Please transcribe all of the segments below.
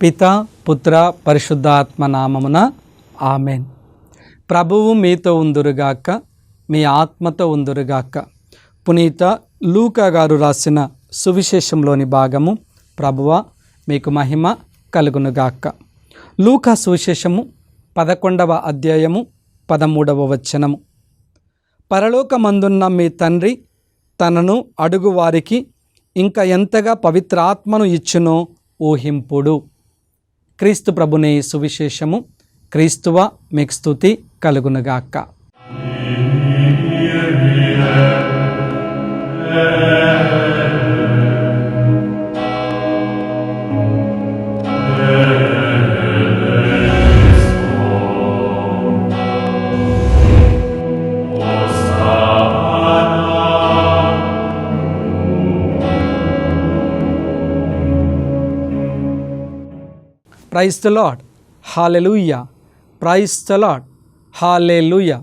పిత పుత్ర పరిశుద్ధాత్మ నామమున ఆమెన్. ప్రభువు మీతో ఉందురుగాక, మీ ఆత్మతో ఉందురుగాక. పునీత లూకా గారు రాసిన సువిశేషంలోని భాగము. ప్రభువ మీకు మహిమ కలుగునుగాక. లూకా సువిశేషము 11వ అధ్యాయము 13వ వచనము. పరలోకమందున్న మీ తండ్రి తనను అడుగు వారికి ఇంకా ఎంతగా పవిత్రాత్మను ఇచ్చునో ఊహింపుడు. క్రీస్తు ప్రభుని సువిశేషము. క్రీస్తువ మీకు స్తుతి కలుగునుగాక. Praise the lord, hallelujah. Praise the lord, hallelujah.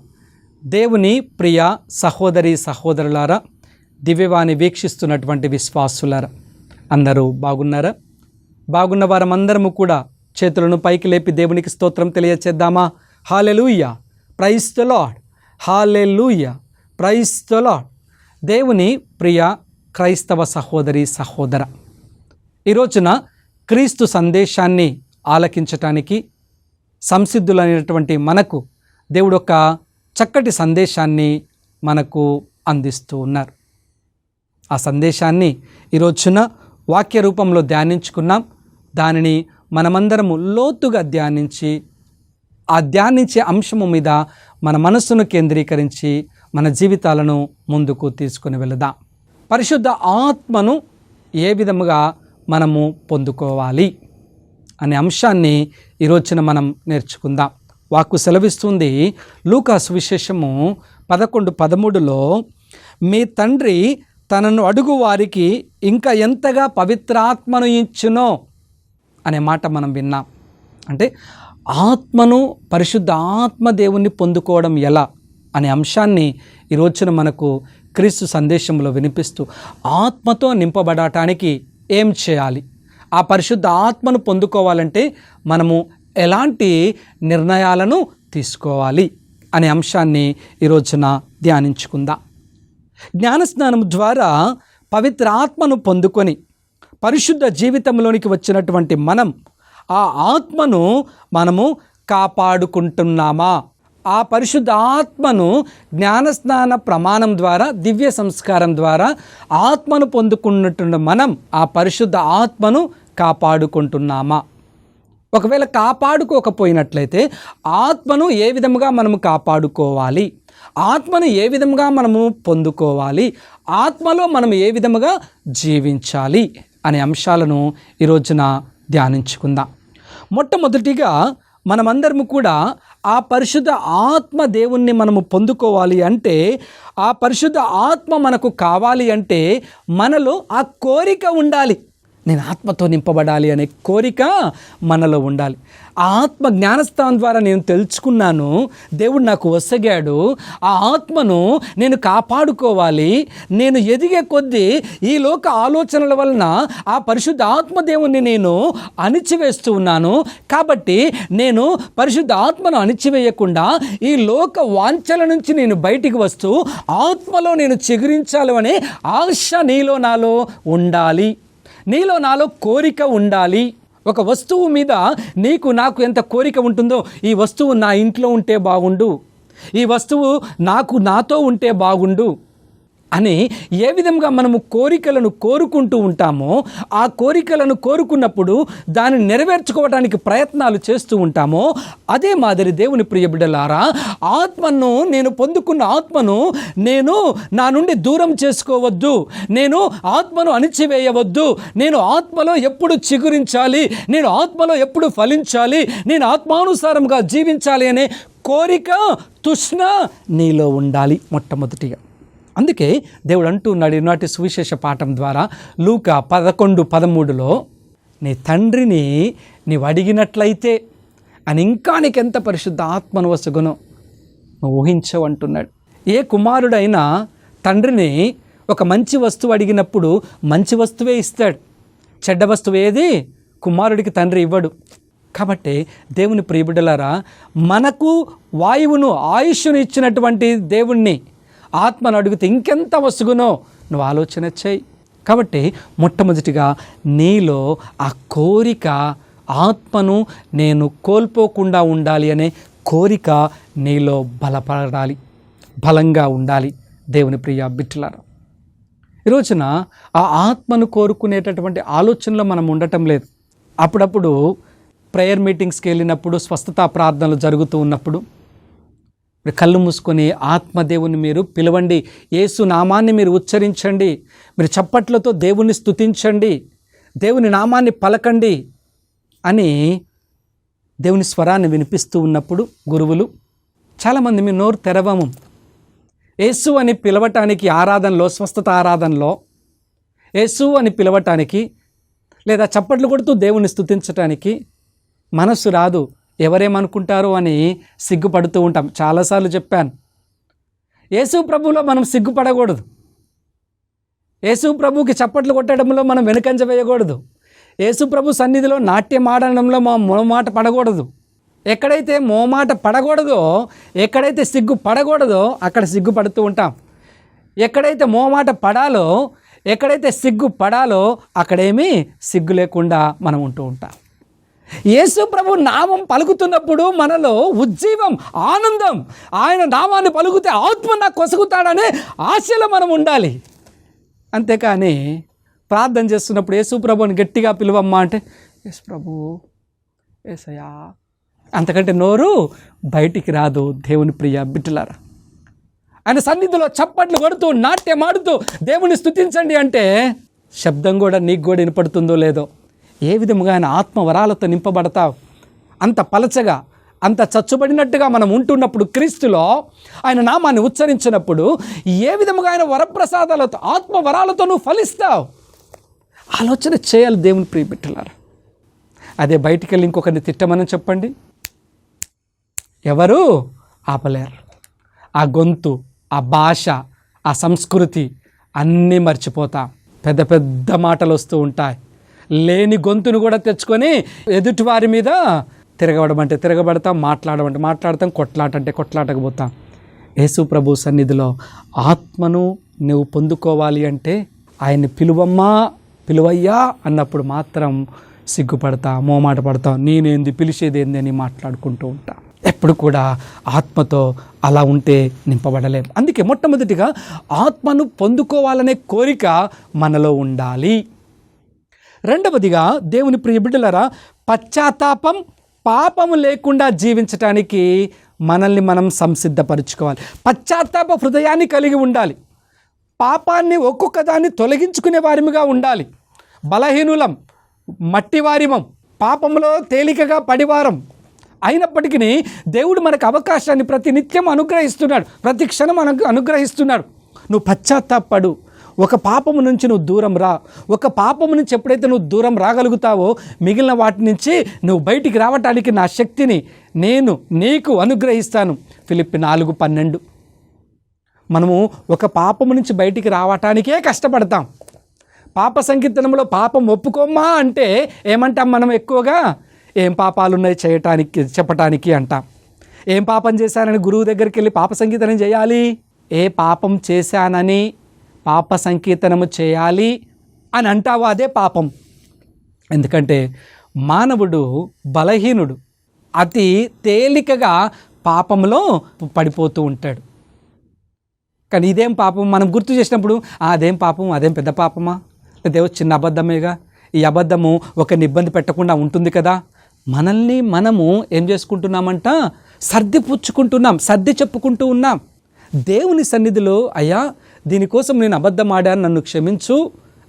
దేవుని ప్రియ సహోదరి సహోదరులారా, దివ్యవాణి వీక్షిస్తున్నటువంటి విశ్వాసులారా, అందరూ బాగున్నారా? బాగున్న వారమందరము కూడా చేతులను పైకి లేపి దేవునికి స్తోత్రం తెలియచేద్దామా? Hallelujah. Praise the lord, hallelujah. Praise the lord. దేవుని ప్రియ క్రైస్తవ సహోదరి సహోదర, ఈ రోజున క్రీస్తు సందేశాన్ని ఆలకించటానికి సంసిద్ధులైనటువంటి మనకు దేవుడు ఒక చక్కటి సందేశాన్ని మనకు అందిస్తూ ఉన్నారు. ఆ సందేశాన్ని ఈరోజున వాక్య రూపంలో ధ్యానించుకున్నాం. దానిని మనమందరము లోతుగా ధ్యానించి ఆ ధ్యానించే అంశము మీద మన మనస్సును కేంద్రీకరించి మన జీవితాలను ముందుకు తీసుకుని వెళదాం. పరిశుద్ధ ఆత్మను ఏ విధముగా మనము పొందుకోవాలి అనే అంశాన్ని ఈరోజున మనం నేర్చుకుందాం. వాక్కు సెలవిస్తుంది లూకా సువిశేషము 11:13లో, మీ తండ్రి తనను అడుగు వారికి ఇంకా ఎంతగా పవిత్రాత్మను ఇచ్చునో అనే మాట మనం విన్నాం. అంటే ఆత్మను, పరిశుద్ధ ఆత్మ దేవుణ్ణి పొందుకోవడం ఎలా అనే అంశాన్ని ఈరోజున మనకు క్రీస్తు సందేశంలో వినిపిస్తూ, ఆత్మతో నింపబడటానికి ఏం చేయాలి, ఆ పరిశుద్ధ ఆత్మను పొందుకోవాలంటే మనము ఎలాంటి నిర్ణయాలను తీసుకోవాలి అనే అంశాన్ని ఈరోజున ధ్యానించుకుందాం. జ్ఞానస్నానం ద్వారా పవిత్ర ఆత్మను పొందుకొని పరిశుద్ధ జీవితంలోనికి వచ్చినటువంటి మనం ఆ ఆత్మను మనము కాపాడుకుంటున్నామా? ఆ పరిశుద్ధ ఆత్మను జ్ఞానస్నాన ప్రమాణం ద్వారా, దివ్య సంస్కారం ద్వారా ఆత్మను పొందుకున్నట్టున్న మనం ఆ పరిశుద్ధ ఆత్మను కాపాడుకుంటున్నామా? ఒకవేళ కాపాడుకోకపోయినట్లయితే ఆత్మను ఏ విధముగా మనము కాపాడుకోవాలి, ఆత్మను ఏ విధముగా మనము పొందుకోవాలి, ఆత్మలో మనం ఏ విధముగా జీవించాలి అనే అంశాలను ఈరోజున ధ్యానించుకుందాం. మొట్టమొదటిగా మనమందరము కూడా ఆ పరిశుద్ధ ఆత్మ దేవుణ్ణి మనము పొందుకోవాలి అంటే, ఆ పరిశుద్ధ ఆత్మ మనకు కావాలి అంటే మనలో ఆ కోరిక ఉండాలి. నేను ఆత్మతో నింపబడాలి అనే కోరిక మనలో ఉండాలి. ఆ ఆత్మ జ్ఞానస్థానం ద్వారా నేను తెలుసుకున్నాను, దేవుడు నాకు వసగాడు, ఆ ఆత్మను నేను కాపాడుకోవాలి. నేను ఎదిగే కొద్దీ ఈ లోక ఆలోచనల వలన ఆ పరిశుద్ధ ఆత్మ దేవుణ్ణి నేను అణిచివేస్తూ ఉన్నాను. కాబట్టి నేను పరిశుద్ధ ఆత్మను అణిచివేయకుండా ఈ లోక వాంఛల నుంచి నేను బయటికి వస్తూ ఆత్మలో నేను చిగురించాలి అనే ఆశ నీలో నాలో ఉండాలి. నీలో నాలో కోరిక ఉండాలి. ఒక వస్తువు మీద నీకు నాకు ఎంత కోరిక ఉంటుందో, ఈ వస్తువు నా ఇంట్లో ఉంటే బాగుండు, ఈ వస్తువు నాతో ఉంటే బాగుండు అని ఏ విధంగా మనము కోరికలను కోరుకుంటూ ఉంటామో, ఆ కోరికలను కోరుకున్నప్పుడు దాన్ని నెరవేర్చుకోవడానికి ప్రయత్నాలు చేస్తూ ఉంటామో, అదే మాదిరి దేవుని ప్రియ బిడ్డలారా, ఆత్మను నేను పొందుకున్న ఆత్మను నేను నా నుండి దూరం చేసుకోవద్దు, నేను ఆత్మను అణిచివేయవద్దు, నేను ఆత్మలో ఎప్పుడు చిగురించాలి, నేను ఆత్మలో ఎప్పుడు ఫలించాలి, నేను ఆత్మానుసారంగా జీవించాలి అనే కోరిక, తృష్ణ నీలో ఉండాలి మొట్టమొదటిగా. అందుకే దేవుడు అంటున్నాడు ఈనాటి సువిశేష పాఠం ద్వారా లూకా 11:13లో, నీ తండ్రిని నీవు అడిగినట్లయితే అని ఇంకా నీకెంత పరిశుద్ధ ఆత్మను వసగునో నువ్వు ఊహించవు అంటున్నాడు. ఏ కుమారుడైనా తండ్రిని ఒక మంచి వస్తువు అడిగినప్పుడు మంచి వస్తువే ఇస్తాడు, చెడ్డ వస్తువు ఏది కుమారుడికి తండ్రి ఇవ్వడు. కాబట్టి దేవుని ప్రియబిడ్డలారా, మనకు వాయువును ఆయుష్ను ఇచ్చినటువంటి దేవుణ్ణి ఆత్మను అడిగితే ఇంకెంత వసుగునో నువ్వు ఆలోచన చేయి. కాబట్టి మొట్టమొదటిగా నీలో ఆ కోరిక, ఆత్మను నేను కోల్పోకుండా ఉండాలి అనే కోరిక నీలో బలపడాలి, బలంగా ఉండాలి. దేవుని ప్రియ బిడ్డలారా, ఈ రోజున ఆ ఆత్మను కోరుకునేటటువంటి ఆలోచనలో మనం ఉండటం లేదు. అప్పుడప్పుడు ప్రేయర్ మీటింగ్స్కి వెళ్ళినప్పుడు, స్వస్థతా ప్రార్థనలు జరుగుతూ ఉన్నప్పుడు కళ్ళు మూసుకొని ఆత్మదేవుని మీరు పిలవండి, యేసు నామాన్ని మీరు ఉచ్చరించండి, మీరు చప్పట్లతో దేవుని స్తుతించండి, దేవుని నామాన్ని పలకండి అని దేవుని స్వరాన్ని వినిపిస్తూ ఉన్నప్పుడు గురువులు చాలామంది మీ నోరు తెరవము. యేసు అని పిలవటానికి ఆరాధనలో, స్వస్థత ఆరాధనలో యేసు అని పిలవటానికి లేదా చప్పట్లు కొడుతూ దేవుని స్తుతించటానికి మనస్సు రాదు. ఎవరేమనుకుంటారో అని సిగ్గుపడుతూ ఉంటాం. చాలాసార్లు చెప్పాను, యేసు ప్రభువులో మనం సిగ్గుపడకూడదు. యేసు ప్రభువుకి చప్పట్లు కొట్టడంలో మనం వెనుకంజ వేయకూడదు. యేసు ప్రభు సన్నిధిలో నాట్యం ఆడడంలో మా మొహమాట పడకూడదు. ఎక్కడైతే మోమాట పడకూడదో, ఎక్కడైతే సిగ్గు పడకూడదో అక్కడ సిగ్గుపడుతూ ఉంటాం. ఎక్కడైతే మోమాట పడాలో, ఎక్కడైతే సిగ్గు పడాలో అక్కడేమీ సిగ్గు లేకుండా మనం ఉంటూ ఉంటాం. యేసు ప్రభు నామం పలుకుతున్నప్పుడు మనలో ఉజ్జీవం, ఆనందం, ఆయన నామాన్ని పలుకుతే ఆత్మ నాకు కొసగుతాడనే ఆశలో మనం ఉండాలి. అంతేకాని ప్రార్థన చేస్తున్నప్పుడు యేసు ప్రభుని గట్టిగా పిలువమ్మా అంటే యేసు ప్రభు, యేసయ్యా, అంతకంటే నోరు బయటికి రాదు. దేవుని ప్రియ బిడ్డలారా, ఆయన సన్నిధిలో చప్పట్లు కొడుతూ నాట్యం ఆడుతూ దేవుని స్తుతించండి అంటే శబ్దం కూడా నీకు కూడా వినపడుతుందో లేదో. ఏ విధముగా ఆయన ఆత్మ వరాలతో నింపబడతావు. అంత పలచగా, అంత చచ్చుబడినట్టుగా మనం ఉంటున్నప్పుడు క్రీస్తులో ఆయన నామాన్ని ఉచ్చరించినప్పుడు ఏ విధముగా ఆయన వరప్రసాదాలతో, ఆత్మ వరాలతో నువ్వు ఫలిస్తావు. ఆలోచన చేయాలి దేవుని ప్రియ బిడ్డలారా. అదే బయటికి వెళ్ళి ఇంకొకరిని తిట్టమని చెప్పండి, ఎవరు ఆపలేరు. ఆ గొంతు, ఆ భాష, ఆ సంస్కృతి అన్నీ మర్చిపోతాం. పెద్ద పెద్ద మాటలు వస్తూ ఉంటాయి. లేని గొంతును కూడా తెచ్చుకొని ఎదుటివారి మీద తిరగబడం అంటే తిరగబడతాం, మాట్లాడమంటే మాట్లాడతాం, కొట్లాటంటే కొట్లాటకు పోతాం. యేసు ప్రభు సన్నిధిలో ఆత్మను నువ్వు పొందుకోవాలి అంటే ఆయన్ని పిలువమ్మా, పిలువయ్యా అన్నప్పుడు మాత్రం సిగ్గుపడతా, మోమాట పడతాం. నేనేంది, పిలిచేది ఏంది అని మాట్లాడుకుంటూ ఉంటా. ఎప్పుడు కూడా ఆత్మతో అలా ఉంటే నింపబడలేం. అందుకే మొట్టమొదటిగా ఆత్మను పొందుకోవాలనే కోరిక మనలో ఉండాలి. రెండవదిగా దేవుని ప్రియ బిడ్డలారా, పశ్చాత్తాపం, పాపము లేకుండా జీవించటానికి మనల్ని మనం సంసిద్ధపరచుకోవాలి. పశ్చాత్తాప హృదయాన్ని కలిగి ఉండాలి. పాపాన్ని ఒక్కొక్క దాన్ని తొలగించుకునే వారిగా ఉండాలి. బలహీనులం, మట్టివారిమం, పాపంలో తేలికగా పడివారం అయినప్పటికీ దేవుడు మనకు అవకాశాన్ని ప్రతి నిత్యం అనుగ్రహిస్తున్నాడు, ప్రతి క్షణం అనుగ్రహిస్తున్నాడు. నువ్వు పశ్చాత్తాపడు. ఒక పాపము నుంచి నువ్వు దూరం రా. ఒక పాపము నుంచి ఎప్పుడైతే నువ్వు దూరం రాగలుగుతావో మిగిలిన వాటి నుంచి నువ్వు బయటికి రావటానికి నా శక్తిని నేను నీకు అనుగ్రహిస్తాను. ఫిలిప్పీ 4:12. మనము ఒక పాపము నుంచి బయటికి రావటానికే కష్టపడతాం. పాప సంకీర్తనంలో పాపం ఒప్పుకోమ్మా అంటే ఏమంటాం మనం ఎక్కువగా? ఏం పాపాలు ఉన్నాయి చెప్పటానికి అంటాం. ఏం పాపం చేశానని గురువు దగ్గరికి వెళ్ళి పాప సంకీర్తనం చేయాలి? ఏ పాపం చేశానని పాప సంకీర్తనము చేయాలి అని అంటావో అదే పాపం. ఎందుకంటే మానవుడు బలహీనుడు, అతి తేలికగా పాపంలో పడిపోతూ ఉంటాడు. కానీ ఇదేం పాపం మనం గుర్తు చేసినప్పుడు అదేం పాపం, అదేం పెద్ద పాపమా, లేదా చిన్న అబద్ధమేగా, ఈ అబద్ధము ఒకరిని ఇబ్బంది పెట్టకుండా ఉంటుంది కదా. మనల్ని మనము ఏం చేసుకుంటున్నామంట? సర్ది చెప్పుకుంటూ ఉన్నాం. దేవుని సన్నిధిలో అయ్యా దీనికోసం నేను అబద్ధం ఆడాను, నన్ను క్షమించు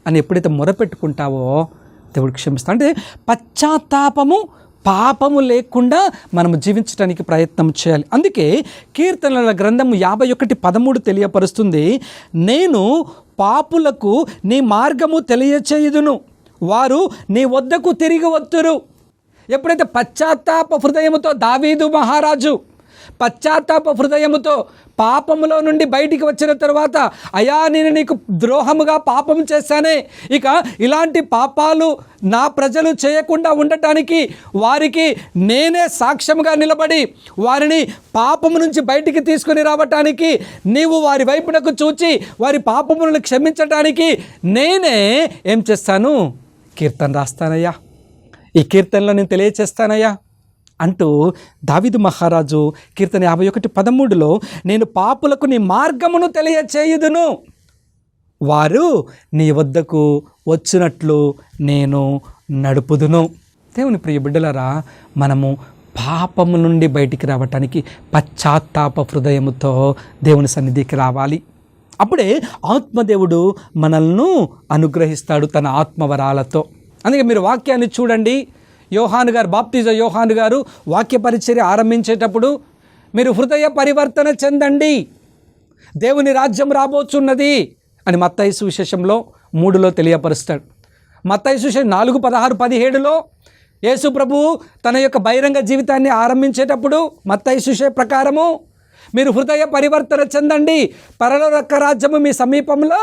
అని ఎప్పుడైతే మొరపెట్టుకుంటావో దేవుడు క్షమిస్తాడు. అంటే పశ్చాత్తాపము, పాపము లేకుండా మనము జీవించడానికి ప్రయత్నం చేయాలి. అందుకే కీర్తనల గ్రంథము 51:13 తెలియపరుస్తుంది, నేను పాపులకు నీ మార్గము తెలియచేయుదును, వారు నీ వద్దకు తిరిగి వత్తురు. ఎప్పుడైతే పశ్చాత్తాప హృదయముతో దావీదు మహారాజు పశ్చాత్తాప హృదయముతో పాపములో నుండి బయటికి వచ్చిన తర్వాత, అయా నేను నీకు ద్రోహముగా పాపం చేశానే, ఇక ఇలాంటి పాపాలు నా ప్రజలు చేయకుండా ఉండటానికి వారికి నేనే సాక్ష్యంగా నిలబడి వారిని పాపము నుంచి బయటికి తీసుకొని రావటానికి, నీవు వారి వైపునకు చూచి వారి పాపములను క్షమించటానికి నేనే ఏం చేస్తాను, కీర్తన రాస్తానయ్యా, ఈ కీర్తనలో నేను తెలియచేస్తానయ్యా అంటూ దావీదు మహారాజు కీర్తన 51:13 నేను పాపులకు నీ మార్గమును తెలియచేయుదును, వారు నీ వద్దకు వచ్చినట్లు నేను నడుపుదును. దేవుని ప్రియ బిడ్డలారా, మనము పాపము నుండి బయటికి రావటానికి పశ్చాత్తాప హృదయముతో దేవుని సన్నిధికి రావాలి. అప్పుడే ఆత్మదేవుడు మనల్ని అనుగ్రహిస్తాడు తన ఆత్మవరాలతో. అందుకే మీరు వాక్యాన్ని చూడండి. యోహాను గారు, బాప్తిజం యోహాను గారు వాక్య పరిచర్య ఆరంభించేటప్పుడు మీరు హృదయ పరివర్తన చెందండి, దేవుని రాజ్యం రాబోచున్నది అని మత్తయి సువిశేషంలో 3లో తెలియపరుస్తాడు. మత్తయి సువిశేషం 4:16-17లో యేసు ప్రభువు తన యొక్క బహిరంగ జీవితాన్ని ఆరంభించేటప్పుడు మత్తయి సువిశేషం ప్రకారము మీరు హృదయ పరివర్తన చెందండి, పరలోక రాజ్యము మీ సమీపంలో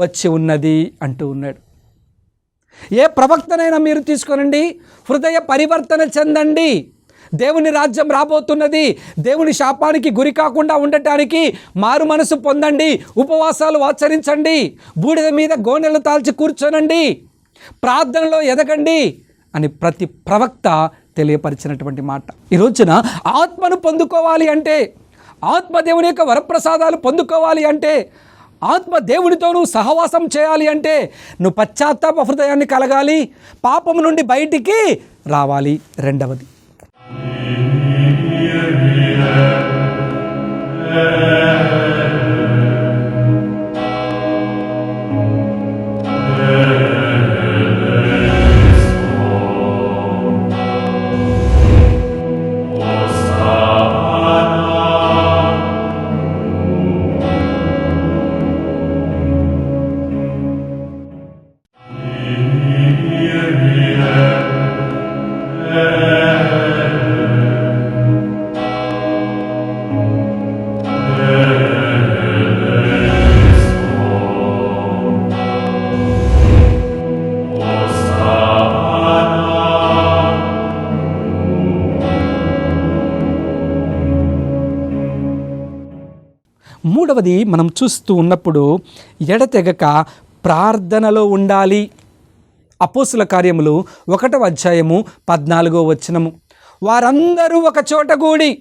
వచ్చి ఉన్నది అంటూ ఉన్నాడు. ఏ ప్రవక్తనైనా మీరు తీసుకోనండి, హృదయ పరివర్తన చెందండి, దేవుని రాజ్యం రాబోతున్నది, దేవుని శాపానికి గురి కాకుండా ఉండటానికి మారు మనసు పొందండి, ఉపవాసాలు ఆచరించండి, బూడిద మీద గోనెలు తాల్చి కూర్చోనండి, ప్రార్థనలో ఎదగండి అని ప్రతి ప్రవక్త తెలియపరిచినటువంటి మాట. ఈ రోజున ఆత్మను పొందుకోవాలి అంటే, ఆత్మ దేవుని యొక్క వరప్రసాదాలు పొందుకోవాలి అంటే, ఆత్మ దేవునితో నువ్వు సహవాసం చేయాలి అంటే నువ్వు పశ్చాత్తాప హృదయాన్ని కలగాలి, పాపము నుండి బయటికి రావాలి. రెండవది, మూడవది మనం చూస్తూ ఉన్నప్పుడు ఎడతెగక ప్రార్థనలో ఉండాలి. అపోస్తుల కార్యములు 1:14 వారందరూ ఒక చోట కూడి,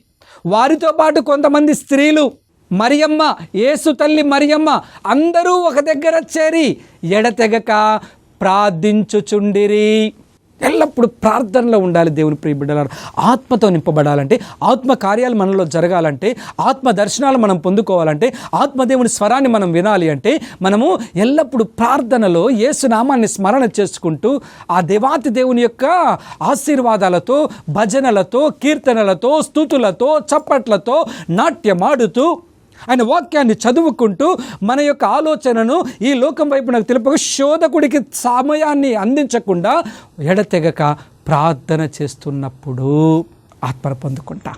వారితో పాటు కొంతమంది స్త్రీలు, మరియమ్మ, యేసు తల్లి మరియమ్మ అందరూ ఒక దగ్గర చేరి ఎడతెగక ప్రార్థించుచుండిరి. ఎల్లప్పుడూ ప్రార్థనలో ఉండాలి. దేవుని ప్రియ బిడ్డలారా, ఆత్మతో నింపబడాలంటే, ఆత్మ కార్యాలు మనలో జరగాలంటే, ఆత్మ దర్శనాలు మనం పొందుకోవాలంటే, ఆత్మదేవుని స్వరాన్ని మనం వినాలి అంటే మనము ఎల్లప్పుడూ ప్రార్థనలో యేసునామాన్ని స్మరణ చేసుకుంటూ ఆ దేవాతి దేవుని యొక్క ఆశీర్వాదాలతో, భజనలతో, కీర్తనలతో, స్తుతులతో, చప్పట్లతో నాట్యమాడుతూ ఆయన వాక్యాన్ని చదువుకుంటూ మన యొక్క ఆలోచనను ఈ లోకం వైపు నాకు తెలుపక శోధకుడికి సమయాన్ని అందించకుండా ఎడతెగక ప్రార్థన చేస్తున్నప్పుడు ఆత్మను పొందుకుంటా.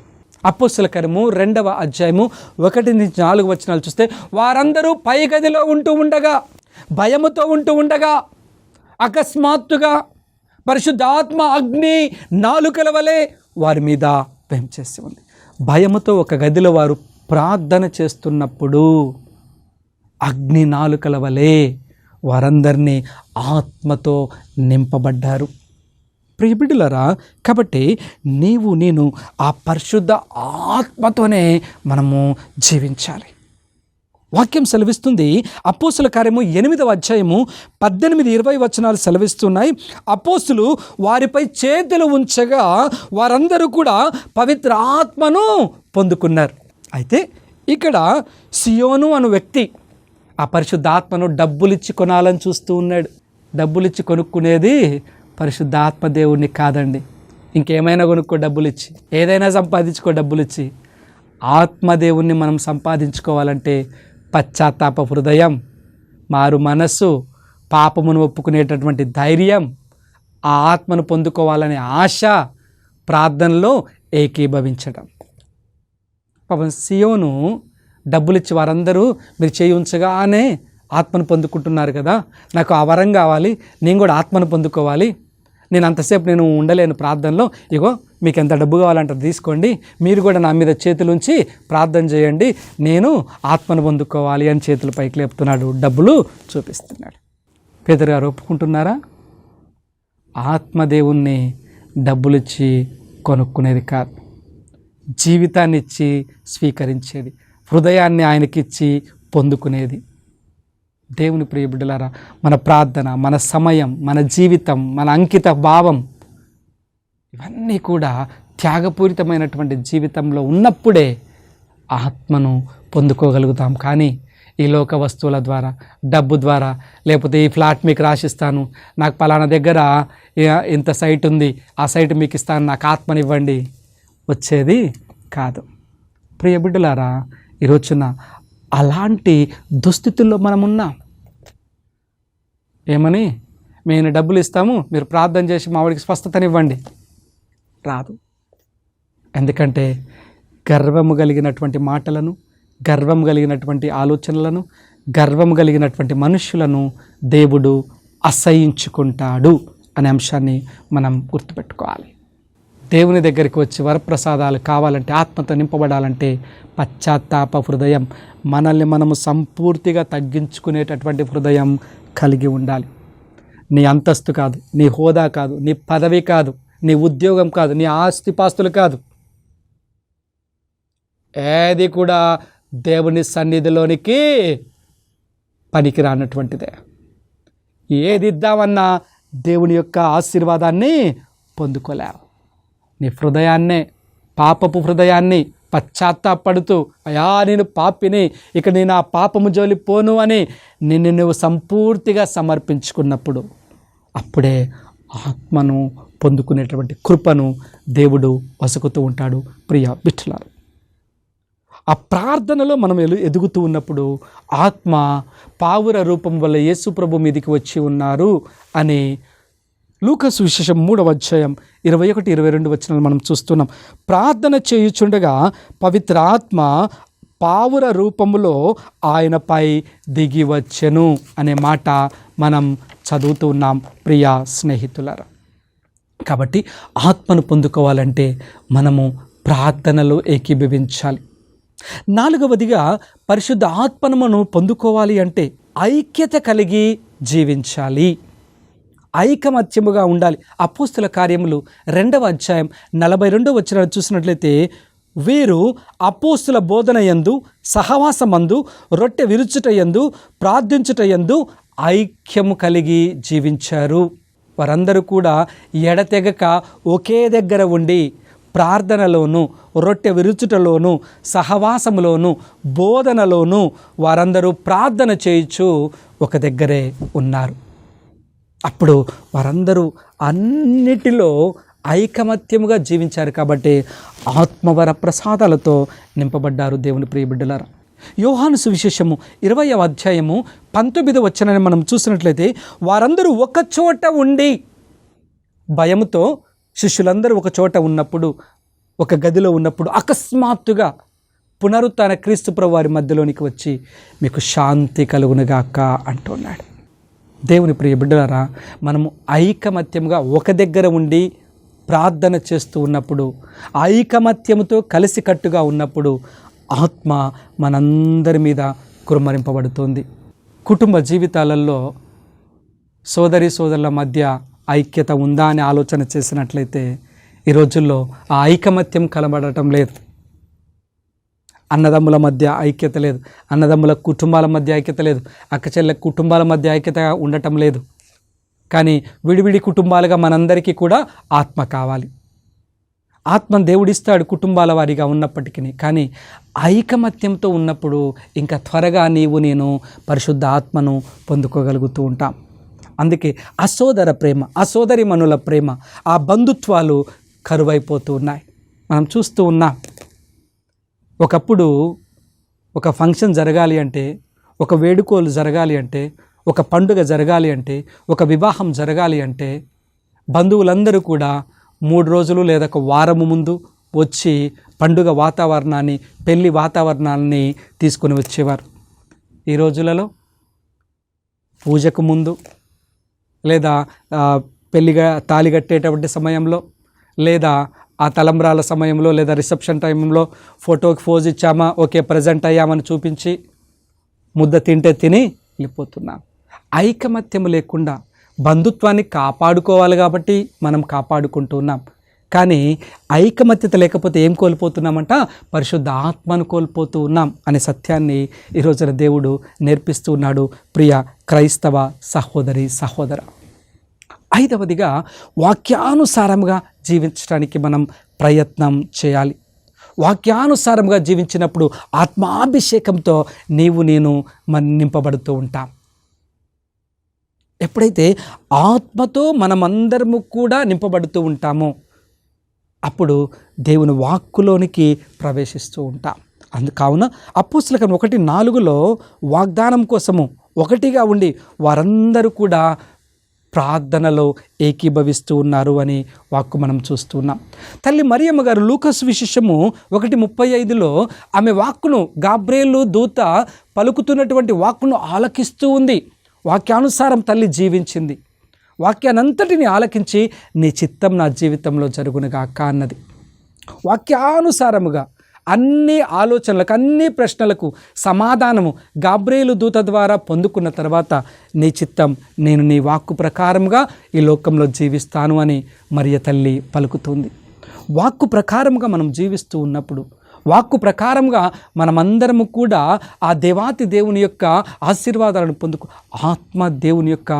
అపోస్తల కార్యము 2:1-4 చూస్తే వారందరూ పై గదిలో ఉంటూ ఉండగా, భయముతో ఉంటూ ఉండగా, అకస్మాత్తుగా పరిశుద్ధాత్మ అగ్ని నాలుకల వలె వారి మీద వేంచేసి ఉంది. భయముతో ఒక గదిలో వారు ప్రార్థన చేస్తున్నప్పుడు అగ్ని నాలుకల వలె వారందరినీ ఆత్మతో నింపబడ్డారు. ప్రియబిడ్డలారా, కాబట్టి నేను ఆ పరిశుద్ధ ఆత్మతోనే మనము జీవించాలి. వాక్యం సెలవిస్తుంది. అపోస్తుల కార్యము 8:18-20 సెలవిస్తున్నాయి. అపోస్తులు వారిపై చేతులు ఉంచగా వారందరూ కూడా పవిత్ర ఆత్మను పొందుకున్నారు. అయితే ఇక్కడ సియోను అను వ్యక్తి ఆ పరిశుద్ధాత్మను డబ్బులిచ్చి కొనాలని చూస్తూ ఉన్నాడు. డబ్బులిచ్చి కొనుక్కునేది పరిశుద్ధాత్మ దేవుణ్ణి కాదండి. ఇంకేమైనా కొనుక్కో డబ్బులిచ్చి, ఏదైనా సంపాదించుకో డబ్బులిచ్చి. ఆత్మదేవుణ్ణి మనం సంపాదించుకోవాలంటే పశ్చాత్తాప హృదయం, మారు మనస్సు, పాపమును ఒప్పుకునేటటువంటి ధైర్యం, ఆ ఆత్మను పొందుకోవాలనే ఆశ, ప్రార్థనలో ఏకీభవించడం. పాపం సియోను డబ్బులిచ్చి వారందరూ మీరు చేయి ఉంచగానే ఆత్మను పొందుకుంటున్నారు కదా, నాకు ఆ వరం కావాలి, నేను కూడా ఆత్మను పొందుకోవాలి, నేను అంతసేపు నేను ఉండలేను ప్రార్థనలో, ఇగో మీకు ఎంత డబ్బు కావాలంటే తీసుకోండి, మీరు కూడా నా మీద చేతులుంచి ప్రార్థన చేయండి, నేను ఆత్మను పొందుకోవాలి అని చేతులు పైకి లేపుతున్నాడు, డబ్బులు చూపిస్తున్నాడు. పేదరు గారు ఒప్పుకుంటున్నారా? ఆత్మదేవుణ్ణి డబ్బులిచ్చి కొనుక్కునేది కాదు, జీవితాన్ని ఇచ్చి స్వీకరించేది, హృదయాన్ని ఆయనకిచ్చి పొందుకునేది. దేవుని ప్రియ బిడ్డలారా, మన ప్రార్థన, మన సమయం, మన జీవితం, మన అంకిత భావం ఇవన్నీ కూడా త్యాగపూరితమైనటువంటి జీవితంలో ఉన్నప్పుడే ఆత్మను పొందుకోగలుగుతాం. కానీ ఈ లోక వస్తువుల ద్వారా, డబ్బు ద్వారా, లేకపోతే ఈ ఫ్లాట్ మీకు రాసిస్తాను, నాకు పలానా దగ్గర ఇంత సైట్ ఉంది, ఆ సైట్ మీకు ఇస్తాను, నాకు ఆత్మనివ్వండి, వచ్చేది కాదు. ప్రియ బిడ్డలారా, ఈరోజున అలాంటి దుస్థితుల్లో మనం ఉన్నాం. ఏమని? మేము డబ్బులు ఇస్తాము, మీరు ప్రార్థన చేసి మా వాడికి స్వస్థతనివ్వండి. రాదు. ఎందుకంటే గర్వము కలిగినటువంటి మాటలను, గర్వం కలిగినటువంటి ఆలోచనలను, గర్వం కలిగినటువంటి మనుషులను దేవుడు అసహించుకుంటాడు అనే అంశాన్ని మనం గుర్తుపెట్టుకోవాలి. దేవుని దగ్గరికి వచ్చి వరప్రసాదాలు కావాలంటే, ఆత్మతో నింపబడాలంటే పశ్చాత్తాప హృదయం, మనల్ని మనము సంపూర్తిగా తగ్గించుకునేటటువంటి హృదయం కలిగి ఉండాలి. నీ అంతస్తు కాదు, నీ హోదా కాదు, నీ పదవి కాదు, నీ ఉద్యోగం కాదు, నీ ఆస్తిపాస్తులు కాదు, ఏది కూడా దేవుని సన్నిధిలోనికి పనికి రానటువంటిదే. ఏది ఇద్దామన్నా దేవుని యొక్క ఆశీర్వాదాన్ని పొందుకోలేవు. నీ హృదయాన్నే, పాపపు హృదయాన్ని పశ్చాత్తాపడుతూ, అయా నేను పాపిని, ఇక నేను ఆ పాపము జోలి పోను అని నిన్ను నువ్వు సంపూర్తిగా సమర్పించుకున్నప్పుడు అప్పుడే ఆత్మను పొందుకునేటువంటి కృపను దేవుడు వసుకుతూ ఉంటాడు. ప్రియ బిడ్డలారా, ఆ ప్రార్థనలో మనం ఎదుగుతూ ఉన్నప్పుడు ఆత్మ పావుర రూపం వల్ల యేసు ప్రభు మీదికి వచ్చి ఉన్నారు అని లూకా సువిశేషం 3వ అధ్యాయం 21-22 వచనాలు మనం చూస్తున్నాం. ప్రార్థన చేయుచుండగా పవిత్ర ఆత్మ పావుర రూపములో ఆయనపై దిగి వచ్చెను అనే మాట మనం చదువుతూ ఉన్నాం. ప్రియ స్నేహితులారా, కాబట్టి ఆత్మను పొందుకోవాలంటే మనము ప్రార్థనలో ఏకీభవించాలి. 4వదిగా పరిశుద్ధ ఆత్మను మనం పొందుకోవాలి అంటే ఐక్యత కలిగి జీవించాలి, ఐకమత్యముగా ఉండాలి. అపోస్తుల కార్యములు 2వ అధ్యాయం 42వ వచనాన్ని చూసినట్లయితే, వీరు అపోస్తుల బోధన యందు, సహవాసమందు, రొట్టె విరుచుట యందు, ప్రార్థించుట యందు ఐక్యము కలిగి జీవించారు. వారందరూ కూడా ఎడతెగక ఒకే దగ్గర ఉండి ప్రార్థనలోను, రొట్టె విరుచుటలోను, సహవాసములోను, బోధనలోను వారందరూ ప్రార్థన చేయుచు ఒక దగ్గరే ఉన్నారు. అప్పుడు వారందరూ అన్నిటిలో ఐకమత్యముగా జీవించారు. కాబట్టి ఆత్మవర ప్రసాదాలతో నింపబడ్డారు. దేవుని ప్రియ బిడ్డలారా, యోహాను సువిశేషము 20వ అధ్యాయము 19వ వచనాన్ని మనం చూసినట్లయితే, వారందరూ ఒక చోట ఉండి, భయముతో శిష్యులందరూ ఒక చోట ఉన్నప్పుడు, ఒక గదిలో ఉన్నప్పుడు అకస్మాత్తుగా పునరుత్థాన క్రీస్తు ప్రభు వారి మధ్యలోనికి వచ్చి మీకు శాంతి కలుగునుగాక అంటున్నాడు. దేవుని ప్రియ బిడ్డలారా, మనము ఐకమత్యంగా ఒక దగ్గర ఉండి ప్రార్థన చేస్తూ ఉన్నప్పుడు, ఐకమత్యముతో కలిసికట్టుగా ఉన్నప్పుడు ఆత్మ మనందరి మీద కుమ్మరింపబడుతుంది. కుటుంబ జీవితాలలో సోదరి సోదరుల మధ్య ఐక్యత ఉందా అని ఆలోచన చేసినట్లయితే ఈ రోజుల్లో ఆ ఐకమత్యం కనబడటం లేదు. అన్నదమ్ముల మధ్య ఐక్యత లేదు, అన్నదమ్ముల కుటుంబాల మధ్య ఐక్యత లేదు, అక్కచెల్లె కుటుంబాల మధ్య ఐక్యత ఉండటం లేదు. కానీ విడివిడి కుటుంబాలుగా మనందరికీ కూడా ఆత్మ కావాలి. ఆత్మను దేవుడిస్తాడు కుటుంబాల వారిగా ఉన్నప్పటికీ. కానీ ఐకమత్యంతో ఉన్నప్పుడు ఇంకా త్వరగా నేను పరిశుద్ధ ఆత్మను పొందుకోగలుగుతూ ఉంటాం. అందుకే అసోదర ప్రేమ, అసోదరి మనుల ప్రేమ, ఆ బంధుత్వాలు కరువైపోతూ ఉన్నాయి. మనం చూస్తూ ఉన్నాం. ఒకప్పుడు ఒక ఫంక్షన్ జరగాలి అంటే, ఒక వేడుకోలు జరగాలి అంటే, ఒక పండుగ జరగాలి అంటే, ఒక వివాహం జరగాలి అంటే బంధువులందరూ కూడా 3 రోజులు లేదా ఒక వారము ముందు, వచ్చి పండుగ వాతావరణాన్ని, పెళ్లి వాతావరణాన్ని తీసుకొని వచ్చేవారు. ఈ రోజులలో పూజకు ముందు లేదా పెళ్లిగా తాళి కట్టేటువంటి సమయంలో లేదా ఆ తలంబ్రాల సమయంలో లేదా రిసెప్షన్ టైంలో ఫోటోకి పోజ్ ఇచ్చామా, ఓకే ప్రజెంట్ అయ్యామని చూపించి ముద్ద తింటే తిని వెళ్ళిపోతున్నాం. ఐకమత్యం లేకుండా బంధుత్వాన్ని కాపాడుకోవాలి కాబట్టి మనం కాపాడుకుంటున్నాం. కానీ ఐకమత్యత లేకపోతే ఏం కోల్పోతున్నామంట? పరిశుద్ధ ఆత్మను కోల్పోతూ ఉన్నాం అనే సత్యాన్ని ఈరోజున దేవుడు నేర్పిస్తూ ఉన్నాడు. ప్రియ క్రైస్తవ సహోదరి సహోదర, ఐదవదిగా వాక్యానుసారంగా జీవించడానికి మనం ప్రయత్నం చేయాలి. వాక్యానుసారంగా జీవించినప్పుడు ఆత్మాభిషేకంతో నేను నింపబడుతూ ఉంటాం. ఎప్పుడైతే ఆత్మతో మనమందరము కూడా నింపబడుతూ ఉంటామో అప్పుడు దేవుని వాక్కులోనికి ప్రవేశిస్తూ ఉంటాం. కావున అపోస్తలుల 1:4 వాగ్దానం కోసము ఒకటిగా ఉండి వారందరూ కూడా ప్రార్థనలో ఏకీభవిస్తూ ఉన్నారు అని వాక్కు మనం చూస్తున్నాం. తల్లి మరియమ్మ గారు లూకాసు విశేషము 1:35 ఆమె వాక్కును, గాబ్రియేలు దూత పలుకుతున్నటువంటి వాక్కును ఆలకిస్తూ ఉంది. వాక్యానుసారం తల్లి జీవించింది. వాక్యానంతటిని ఆలకించి నీ చిత్తం నా జీవితంలో జరుగునుగాక అన్నది. వాక్యానుసారముగా అన్ని ఆలోచనలకు, అన్ని ప్రశ్నలకు సమాధానము గాబ్రియేలు దూత ద్వారా పొందుకున్న తర్వాత నీ చిత్తం, నేను నీ వాక్కు ప్రకారముగా ఈ లోకంలో జీవిస్తాను అని మరియ తల్లి పలుకుతుంది. వాక్కు ప్రకారముగా మనం జీవిస్తూ ఉన్నప్పుడు, వాక్కు ప్రకారంగా మనమందరము కూడా ఆ దేవాతి దేవుని యొక్క ఆశీర్వాదాలను పొందుకు, ఆత్మ దేవుని యొక్క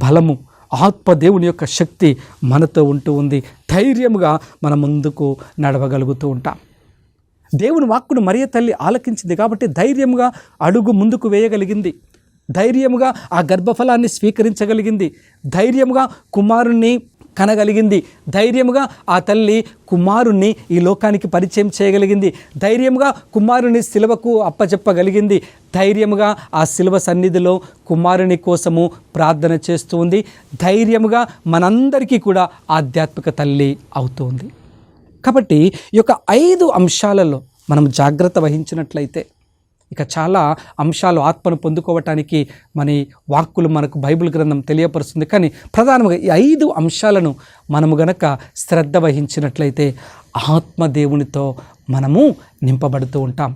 బలము, ఆత్మ దేవుని యొక్క శక్తి మనతో ఉంటూ ఉంది. ధైర్యముగా మనం ముందుకు నడవగలుగుతూ ఉంటాం. దేవుని వాక్కును మరియ తల్లి ఆలకించింది కాబట్టి ధైర్యముగా అడుగు ముందుకు వేయగలిగింది. ధైర్యముగా ఆ గర్భఫలాన్ని స్వీకరించగలిగింది. ధైర్యముగా కుమారుణ్ణి కనగలిగింది. ధైర్యముగా ఆ తల్లి కుమారుణ్ణి ఈ లోకానికి పరిచయం చేయగలిగింది. ధైర్యముగా కుమారుని శిలువకు అప్పచెప్పగలిగింది. ధైర్యముగా ఆ శిలువ సన్నిధిలో కుమారుని కోసము ప్రార్థన చేస్తూ ఉంది. ధైర్యముగా మనందరికీ కూడా ఆధ్యాత్మిక తల్లి అవుతుంది. కాబట్టి ఈ యొక్క 5 అంశాలలో మనం జాగ్రత్త వహించినట్లయితే ఇక చాలా అంశాలు ఆత్మను పొందుకోవటానికి మన వాక్కులు మనకు బైబిల్ గ్రంథం తెలియపరుస్తుంది. కానీ ప్రధానంగా ఈ 5 అంశాలను మనము గనక శ్రద్ధ వహించినట్లయితే ఆత్మదేవునితో మనము నింపబడుతూ ఉంటాం.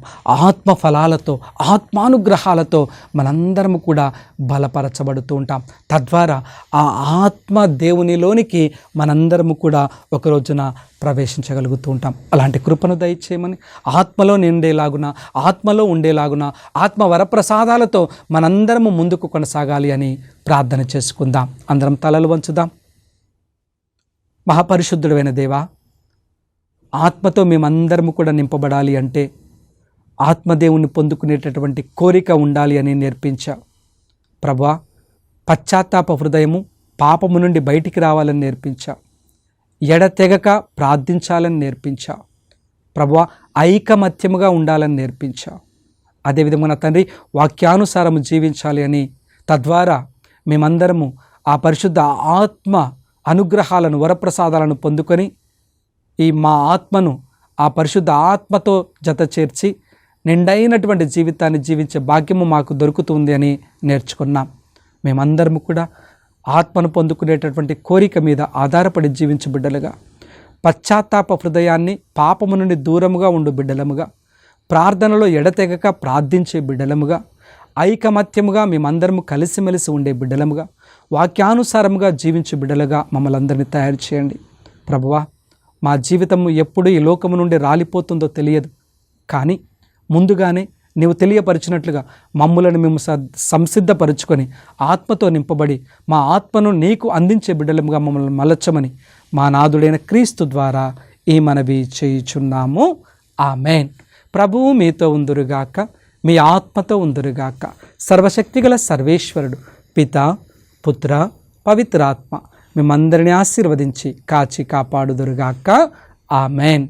ఆత్మ ఫలాలతో, ఆత్మానుగ్రహాలతో మనందరము కూడా బలపరచబడుతూ ఉంటాం. తద్వారా ఆ ఆత్మ దేవునిలోనికి మనందరము కూడా ఒక రోజున ప్రవేశించగలుగుతూ ఉంటాం. అలాంటి కృపను దయచేయమని, ఆత్మలో నిండేలాగున, ఆత్మలో ఉండేలాగున, ఆత్మ వరప్రసాదాలతో మనందరము ముందుకు కొనసాగాలి అని ప్రార్థన చేసుకుందాం. అందరం తలలు వంచుదాం. మహాపరిశుద్ధుడైన దేవా, ఆత్మతో మేమందరము కూడా నింపబడాలి అంటే ఆత్మదేవుని పొందుకునేటటువంటి కోరిక ఉండాలి అని నేర్పించా. ప్రభువా, పశ్చాత్తాప హృదయము, పాపము నుండి బయటికి రావాలని నేర్పించా. ఎడతెగక ప్రార్థించాలని నేర్పించా. ప్రభువా, ఐకమత్యముగా ఉండాలని నేర్పించా. అదేవిధంగా నా తండ్రి, వాక్యానుసారము జీవించాలి అని, తద్వారా మేమందరము ఆ పరిశుద్ధ ఆత్మ అనుగ్రహాలను, వరప్రసాదాలను పొందుకొని ఈ మా ఆత్మను ఆ పరిశుద్ధ ఆత్మతో జత చేర్చి నిండైనటువంటి జీవితాన్ని జీవించే భాగ్యము మాకు దొరుకుతుంది అని నేర్చుకున్నాం. మేమందరము కూడా ఆత్మను పొందుకునేటటువంటి కోరిక మీద ఆధారపడి జీవించే బిడ్డలుగా, పశ్చాత్తాప హృదయాన్ని, పాపము నుండి దూరముగా ఉండు బిడ్డలముగా, ప్రార్థనలో ఎడతెగక ప్రార్థించే బిడ్డలముగా, ఐకమత్యముగా మేమందరము కలిసిమెలిసి ఉండే బిడ్డలముగా, వాక్యానుసారముగా జీవించే బిడ్డలుగా మమ్మల్ని అందరినీ తయారు చేయండి. ప్రభువా, మా జీవితము ఎప్పుడు ఈ లోకము నుండి రాలిపోతుందో తెలియదు, కానీ ముందుగానే నీవు తెలియపరిచినట్లుగా మమ్ములను మేము సంసిద్ధపరుచుకొని ఆత్మతో నింపబడి మా ఆత్మను నీకు అందించే బిడ్డలముగా మమ్మల్ని మలచమని మా నాథుడైన క్రీస్తు ద్వారా ఈ మనవి చేయుచున్నాము. ఆమేన్. ప్రభువు మీతో ఉందురుగాక, మీ ఆత్మతో ఉందురుగాక. సర్వశక్తిగల సర్వేశ్వరుడు పితా, పుత్ర, పవిత్రాత్మ మిమ్మందరిని ఆశీర్వదించి కాచి కాపాడుదురుగాక. ఆమేన్.